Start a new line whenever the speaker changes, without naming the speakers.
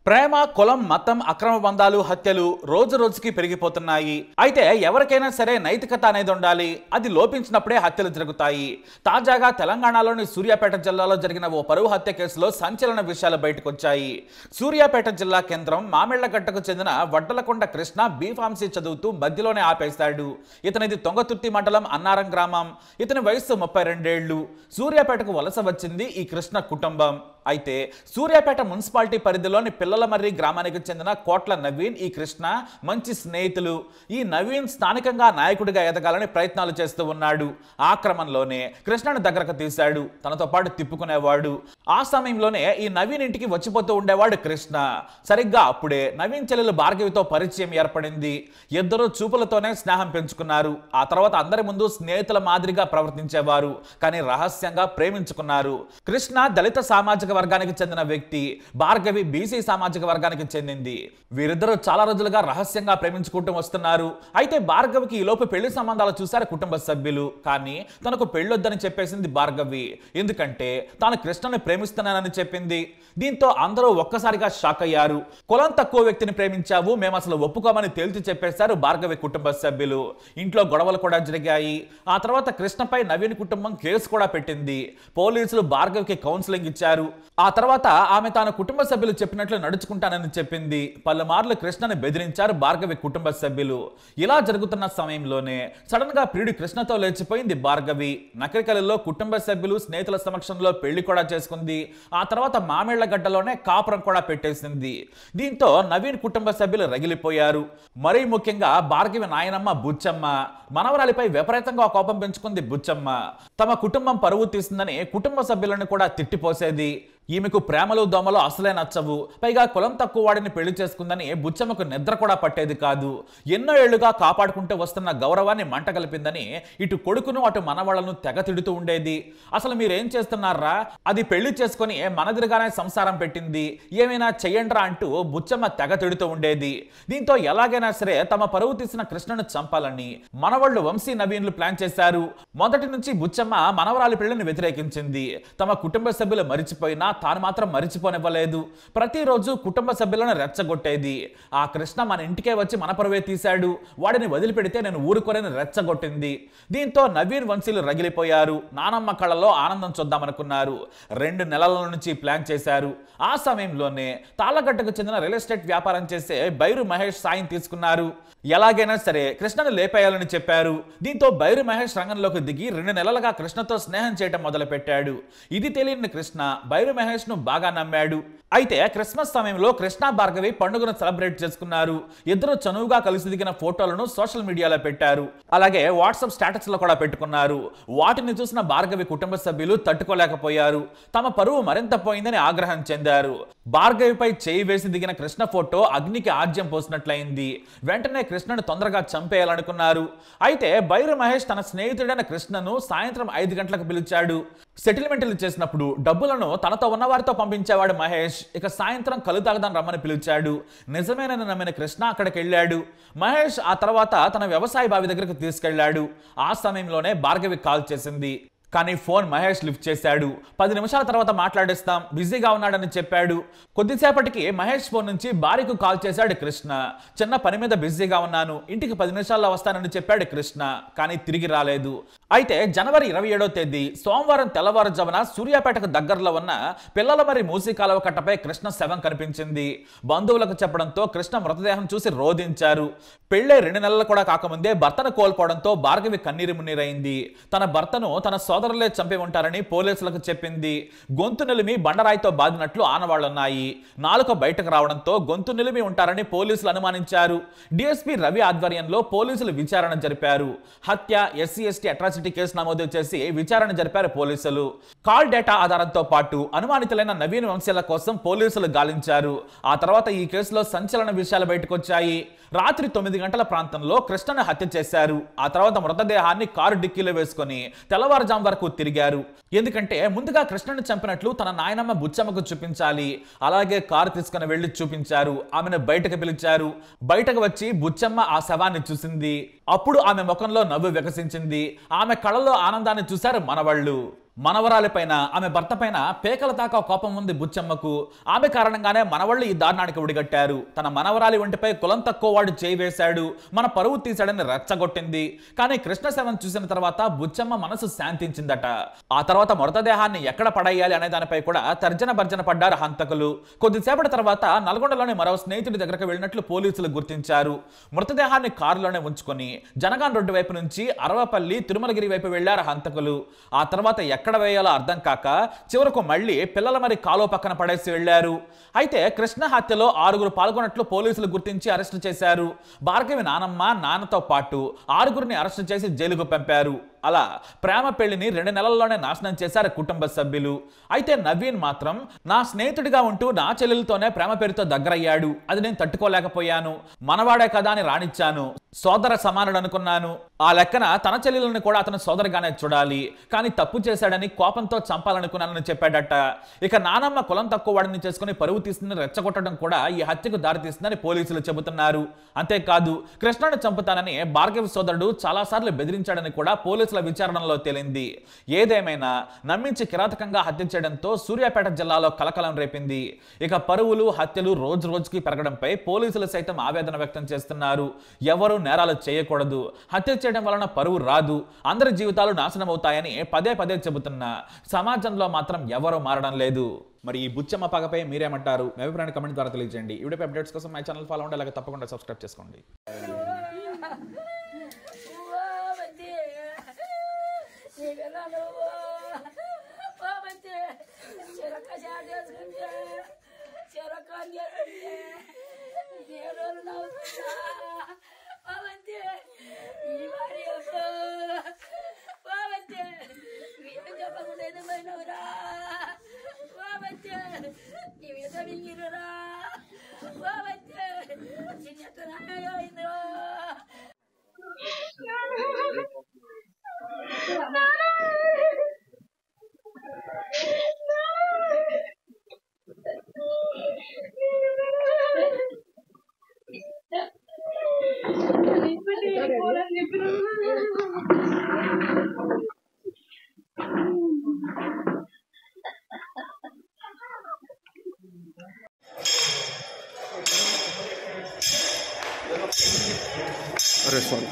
ప్రేమ కులం మతం అక్రమ బంధాలు హత్యలు రోజు రోజుకి పెరిగిపోతున్నాయి. అయితే ఎవరికైనా సరే నైతికత అనేది ఉండాలి. అది లోపించినప్పుడే హత్యలు జరుగుతాయి. తాజాగా తెలంగాణలోని సూర్యాపేట జిల్లాలో జరిగిన ఓ పరువు హత్య కేసులో సంచలన విషయాలు బయటకు వచ్చాయి. సూర్యాపేట జిల్లా కేంద్రం మామిళ్లగడ్డకు చెందిన వడ్డలకొండ కృష్ణ బీఫార్మసీ చదువుతూ మధ్యలోనే ఆపేశాడు. ఇతనిది తొంగతుర్తి మండలం అన్నారం గ్రామం. ఇతని వయస్సు 32 ఏళ్లు. సూర్యాపేటకు వలస వచ్చింది ఈ కృష్ణ కుటుంబం. అయితే సూర్యాపేట మున్సిపాలిటీ పరిధిలోని పిల్లలమర్రి గ్రామానికి చెందిన కోట్ల నవీన్ ఈ కృష్ణ మంచి స్నేహితులు. ఈ నవీన్ స్థానికంగా నాయకుడిగా ఎదగాలని ప్రయత్నాలు చేస్తూ ఉన్నాడు. ఆ క్రమంలోనే కృష్ణను దగ్గరకు తీశాడు. తనతో పాటు తిప్పుకునేవాడు. ఆ సమయంలోనే ఈ నవీన్ ఇంటికి వచ్చిపోతూ ఉండేవాడు కృష్ణ. సరిగ్గా అప్పుడే నవీన్ చెల్లెలు భార్గవితో పరిచయం ఏర్పడింది. ఇద్దరు చూపులతోనే స్నేహం పెంచుకున్నారు. ఆ తర్వాత అందరి ముందు స్నేహితుల మాదిరిగా ప్రవర్తించేవారు. కానీ రహస్యంగా ప్రేమించుకున్నారు. కృష్ణ దళిత సామాజిక వర్గానికి చెందిన వ్యక్తి. భార్గవి బీసీ సామాజిక వర్గానికి చెందింది. వీరిద్దరూ చాలా రోజులుగా రహస్యంగా ప్రేమించుకుంటూ వస్తున్నారు. అయితే భార్గవికి ఈలోపు పెళ్లి సంబంధాలు చూశారు కుటుంబ సభ్యులు. కానీ తనకు పెళ్ళొద్దని చెప్పేసింది భార్గవి. ఎందుకంటే తాను కృష్ణను ప్రేమిస్తున్నానని చెప్పింది. దీంతో అందరూ ఒక్కసారిగా షాక్ అయ్యారు. కులం తక్కువ వ్యక్తిని ప్రేమించావు, మేము అసలు ఒప్పుకోమని తేల్చి చెప్పేశారు భార్గవి కుటుంబ సభ్యులు. ఇంట్లో గొడవలు కూడా జరిగాయి. ఆ తర్వాత కృష్ణపై నవీన్ కుటుంబం కేసు కూడా పెట్టింది. పోలీసులు భార్గవికి కౌన్సిలింగ్ ఇచ్చారు. ఆ తర్వాత ఆమె తాను కుటుంబ సభ్యులు చెప్పినట్లు నడుచుకుంటానని చెప్పింది. పలుమార్లు కృష్ణని బెదిరించారు భార్గవి కుటుంబ సభ్యులు. ఇలా జరుగుతున్న సమయంలోనే సడన్ గా ప్రియుడి కృష్ణతో లేచిపోయింది భార్గవి. నకరికలలో కుటుంబ సభ్యులు స్నేహితుల సమక్షంలో పెళ్లి కూడా చేసుకుంది. ఆ తర్వాత మామిళ్లగడ్డలోనే కాపురం కూడా పెట్టేసింది. దీంతో నవీన్ కుటుంబ సభ్యులు రగిలిపోయారు. మరీ ముఖ్యంగా భార్గవి నాయనమ్మ బుచ్చమ్మ మనవరాలిపై విపరీతంగా కోపం పెంచుకుంది బుచ్చమ్మ. తమ కుటుంబం పరువు తీసిందని కుటుంబ సభ్యులను కూడా తిట్టిపోసేది. ఈమెకు ప్రేమలు దోమలు అసలే నచ్చవు. పైగా కులం తక్కువ వాడిని పెళ్లి చేసుకుందని బుచ్చమ్మకు నిద్ర కూడా పట్టేది కాదు. ఎన్నో ఏళ్లుగా కాపాడుకుంటూ వస్తున్న గౌరవాన్ని మంట కలిపిందని ఇటు కొడుకును అటు మనవాళ్లను తెగ తిడుతూ ఉండేది. అసలు మీరేం చేస్తున్నారా, అది పెళ్లి చేసుకుని మనదిరిగానే సంసారం పెట్టింది, ఏమైనా చెయ్యండ్రా అంటూ బుచ్చమ్మ తెగ తిడుతూ ఉండేది. దీంతో ఎలాగైనా సరే తమ పరువు తీసిన కృష్ణను చంపాలని మనవాళ్లు వంశీ నవీన్లు ప్లాన్ చేశారు. మొదటి నుంచి బుచ్చమ్మ మనవరాలి పెళ్లిని వ్యతిరేకించింది. తమ కుటుంబ సభ్యులు మరిచిపోయినా తాను మాత్రం మరిచిపోనివ్వలేదు. ప్రతిరోజు కుటుంబ సభ్యులను రెచ్చగొట్టేది. ఆ కృష్ణ మన ఇంటికే వచ్చి మన పరువే తీశాడు, వాడిని వదిలిపెడితే నేను ఊరుకోలేని రెచ్చగొట్టింది. దీంతో నవీన్ వంశీలు రగిలిపోయారు. నానమ్మ కళ్ళలో ఆనందం చూద్దామనుకున్నారు. 2 నెలల నుంచి ప్లాన్ చేశారు. ఆ సమయంలోనే తాళ్ళగడ్డకు చెందిన రియల్ ఎస్టేట్ వ్యాపారం చేసే బైరు మహేష్ సాయం తీసుకున్నారు. ఎలాగైనా సరే కృష్ణను లేపేయాలని చెప్పారు. దీంతో బైరు మహేష్ రంగంలోకి దిగి 2 నెలలుగా కృష్ణతో స్నేహం చేయటం మొదలుపెట్టాడు. ఇది తెలియని కృష్ణ బైరు మహేష్ ను బాగా నమ్మాడు. అయితే క్రిస్మస్ సమయంలో కృష్ణ భార్గవి పండుగను సెలబ్రేట్ చేసుకున్నారు. ఇద్దరు చనువుగా కలిసి దిగిన ఫోటోలను సోషల్ మీడియాలో పెట్టారు. అలాగే వాట్సాప్ స్టేటస్ లో కూడా పెట్టుకున్నారు. వాటిని చూసిన భార్గవి కుటుంబ సభ్యులు తట్టుకోలేకపోయారు. తమ పరువు మరింత పోయిందని ఆగ్రహం చెందారు. భార్గవిపై చేయి వేసి దిగిన కృష్ణ ఫోటో అగ్నికి ఆజ్యం పోసినట్లయింది. వెంటనే కృష్ణను తొందరగా చంపేయాలనుకున్నారు. అయితే బైరు మహేష్ తన స్నేహితుడైన కృష్ణను సాయంత్రం 5 గంటలకు పిలిచాడు. సెటిల్మెంట్లు చేసినప్పుడు డబ్బులను తనతో ఉన్నవారితో పంపించేవాడు మహేష్. ఇక సాయంత్రం కలు తాగదాన్ని రమ్మని పిలిచాడు. నిజమేనని నమ్మిన కృష్ణ అక్కడికి వెళ్ళాడు. మహేష్ ఆ తర్వాత తన వ్యవసాయ బావి దగ్గరకు తీసుకెళ్లాడు. ఆ సమయంలోనే భార్గవి కాల్ చేసింది. కానీ ఫోన్ మహేష్ లిఫ్ట్ చేశాడు. 10 నిమిషాల తర్వాత మాట్లాడిస్తాం, బిజీగా ఉన్నాడని చెప్పాడు. కొద్దిసేపటికి మహేష్ ఫోన్ నుంచి భార్యకు కాల్ చేశాడు కృష్ణ. చిన్న పని మీద బిజీగా ఉన్నాను, ఇంటికి 10 నిమిషాల్లో వస్తానని చెప్పాడు కృష్ణ. కానీ తిరిగి రాలేదు. అయితే జనవరి 27వ తేదీ సోమవారం తెల్లవారుజామున సూర్యాపేటకు దగ్గరలో ఉన్న పిల్లలమర్రి మూసీ కాలువ కట్టపై కృష్ణ శవం కనిపించింది. బంధువులకు చెప్పడంతో కృష్ణ మృతదేహం చూసి రోధించారు. పెళ్లే 2 నెలలు కూడా కాకముందే భర్తను కోల్పోవడంతో భార్గవి కన్నీరు మున్నీరైంది. తన భర్తను తన సోదరులే చంపి ఉంటారని పోలీసులకు చెప్పింది. గొంతు నిలిమి బండరాయితో బాదినట్లు ఆనవాళ్లున్నాయి. నాలుక బయటకు రావడంతో గొంతు నిలిమి ఉంటారని పోలీసులు అనుమానించారు. డీఎస్పీ రవి ఆధ్వర్యంలో పోలీసులు విచారణ జరిపారు. హత్య, SC/ST అట్రాసిటీ కేసు నమోదు చేసి విచారణ జరిపారు పోలీసులు. కాల్ డేటా ఆధారంతో పాటు అనుమానితులైన నవీన్ వంశీల కోసం పోలీసులు గాలించారు. ఆ తర్వాత ఈ కేసులో సంచలన విషయాలు బయటకొచ్చాయి. రాత్రి 9 గంటల ప్రాంతంలో కృష్ణను హత్య చేశారు. ఆ తర్వాత మృతదేహాన్ని కారు డిక్కీలో వేసుకొని తెల్లవారుజాము వరకు తిరిగారు. ఎందుకంటే ముందుగా కృష్ణను చంపినట్లు తన నాయనమ్మ బుచ్చమ్మకు చూపించాలి. అలాగే కారు తీసుకుని వెళ్లి చూపించారు. ఆమెను బయటకు పిలిచారు. బయటకు వచ్చి బుచ్చమ్మ ఆ శవాన్ని చూసింది. అప్పుడు ఆమె ముఖంలో నవ్వు వికసించింది. ఆమె కళ్ళలో ఆనందాన్ని చూశారు మనవళ్ళు. మనవరాలిపైన ఆమె భర్త పైన పేకల దాకా కోపం ఉంది బుచ్చమ్మకు. ఆమె కారణంగానే మనవాళ్ళు ఈ దారుణానికి ఒడిగట్టారు. తన మనవరాలి ఒంటిపై కులం తక్కువ వాడు చేయి వేశాడు, మన పరువు తీశాడని రెచ్చగొట్టింది. కానీ కృష్ణశవం చూసిన తర్వాత బుచ్చమ్మ మనసు శాంతించిందట. ఆ తర్వాత మృతదేహాన్ని ఎక్కడ పడేయాలి అనే దానిపై కూడా తర్జన భర్జన పడ్డారు హంతకులు. కొద్దిసేపటి తర్వాత నల్గొండలోని మరో స్నేహితుడి దగ్గరకు వెళ్ళినట్లు పోలీసులు గుర్తించారు. మృతదేహాన్ని కారులోనే ఉంచుకొని జనగాన్ రోడ్డు వైపు నుంచి అరవపల్లి తిరుమలగిరి వైపు వెళ్లారు హంతకులు. ఆ తర్వాత ఎక్కడ వేయాలో అర్థం కాక చివరకు మళ్ళీ పిల్లల మరి కాలువ పక్కన పడేసి వెళ్లారు. అయితే కృష్ణ హత్యలో 6గురు పాల్గొన్నట్లు పోలీసులు గుర్తించి అరెస్టు చేశారు. భార్గవి నానమ్మ, నాన్నతో పాటు 6గురిని అరెస్టు చేసి జైలుకు పంపారు. అలా ప్రేమ పెళ్లిని 2 నెలల్లోనే నాశనం చేశారు కుటుంబ సభ్యులు. అయితే నవీన్ మాత్రం నా స్నేహితుడిగా ఉంటూ నా చెల్లెలతోనే ప్రేమ పేరుతో దగ్గరయ్యాడు, అది నేను తట్టుకోలేకపోయాను, మనవాడే కదా అని రాణించాను, సోదర సమానుడు అనుకున్నాను. ఆ లెక్కన తన చెల్లెలను కూడా అతను సోదరుగానే చూడాలి, కానీ తప్పు చేశాడని కోపంతో చంపాలనుకున్నానని చెప్పాడట. ఇక నానమ్మ కులం తక్కువ వాడిని చేసుకుని పరువు తీస్తుందని రెచ్చగొట్టడం కూడా ఈ హత్యకు దారితీస్తుందని పోలీసులు చెబుతున్నారు. అంతేకాదు కృష్ణను చంపుతానని భార్గవి సోదరుడు చాలాసార్లు బెదిరించాడని కూడా పోలీసుల విచారణలో తేలింది. ఏదేమైనా నమ్మించి కిరాతకంగా హత్య చేయడంతో సూర్యాపేట జిల్లాలో కలకలం రేపింది. ఇక పరువులు, హత్యలు రోజు రోజుకి పెరగడంపై పోలీసులు సైతం ఆవేదన వ్యక్తం చేస్తున్నారు. ఎవరు నేరాలు చేయకూడదు, హత్య చేయడం వలన పరువు రాదు, అందరి జీవితాలు నాశనం అవుతాయని పదే పదే చెబుతున్నా సమాజంలో మాత్రం ఎవరూ మారడం లేదు. మరి ఈ బుచ్చమ్మ పగపై మీరేమంటారు? మీ అభిప్రాయాన్ని కమెంట్ ద్వారా తెలియజేయండి. ఈ వీడియో అప్డేట్స్ కోసం మై ఛానల్ ఫాలో అవ్వండి, అలాగే తప్పకుండా సబ్స్క్రైబ్ చేసుకోండి.
अरे सॉरी